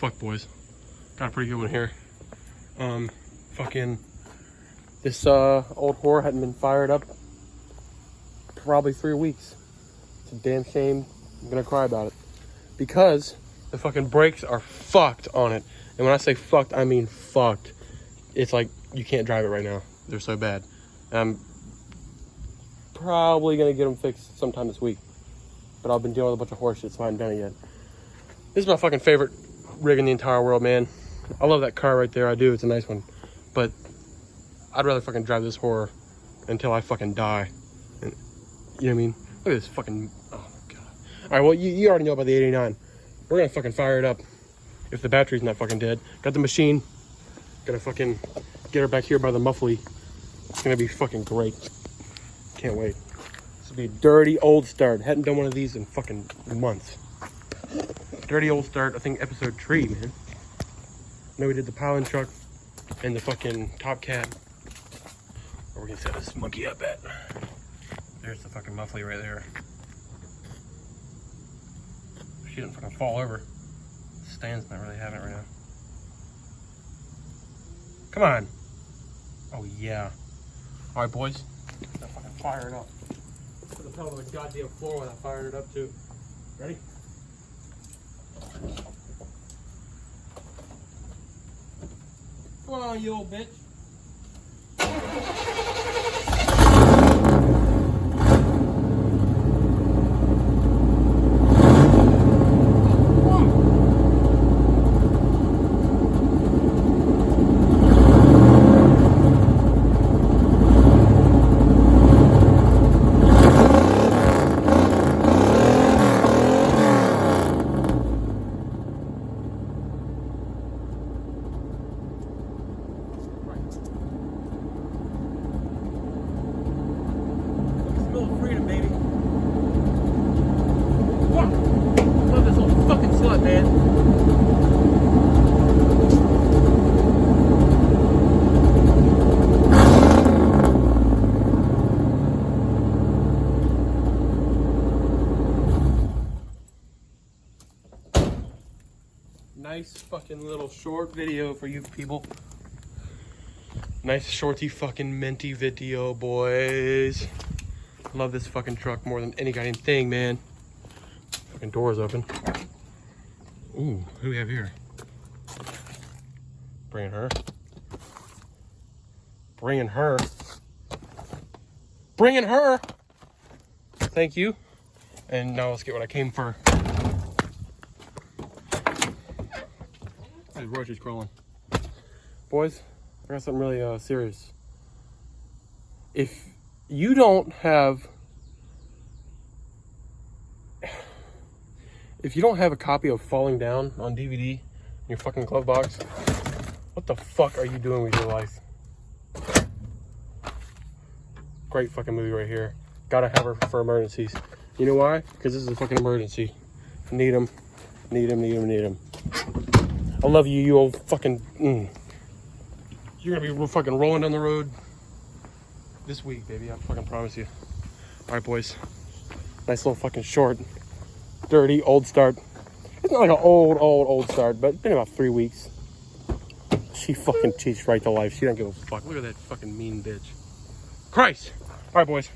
fuck, boys. Got a pretty good one here. Fucking this old whore hadn't been fired up probably 3 weeks. It's a damn shame. I'm gonna cry about it because the fucking brakes are fucked on it. And when I say fucked, I mean fucked. It's like you can't drive it right now. They're so bad. I'm probably gonna get them fixed sometime this week. But I've been dealing with a bunch of horse shit, so I haven't done it yet. This is my fucking favorite rig in the entire world, man. I love that car right there. I do. It's a nice one. But I'd rather fucking drive this whore until I fucking die. And, you know what I mean? Look at this fucking... Oh, my God. All right, well, you already know about the 89. We're going to fucking fire it up if the battery's not fucking dead. Got the machine. Gotta fucking get her back here by the muffly. It's going to be fucking great. Can't wait. This will be a dirty old start. Hadn't done one of these in fucking months. Dirty old start, I think episode 3, man. Then we did the piling truck and the fucking top cat. Where we can set this monkey up at. There's the fucking muffly right there. She didn't fucking fall over. The stand's not really having it right now. Come on. Oh yeah. Alright, boys. Gotta fucking fire it up. Put the pedal to the goddamn floor when I fired it up too. Ready? Come on, you old bitch. Freedom, baby. Fuck. Love this little fucking slut, man. Nice fucking little short video for you people. Nice shorty fucking minty video, boys. Love this fucking truck more than any goddamn thing, man. Fucking doors open. Ooh, who do we have here? Bringing her. Bringing her. Bringing her! Thank you. And now let's get what I came for. Hey, Roy's crawling. Boys, I got something really serious. If you don't have a copy of Falling Down on DVD in your fucking glove box, what the fuck are you doing with your life? Great fucking movie right here. Gotta have her for emergencies. You know why? Because this is a fucking emergency. Need them. Need them, need them, need them. I love you, you old fucking... You're gonna be fucking rolling down the road this week, baby. I fucking promise you. All right, boys. Nice little fucking short, dirty old start. It's not like an old start, but it's been about 3 weeks. She fucking cheats right to life. She don't give a fuck. Look at that fucking mean bitch. Christ. All right, boys.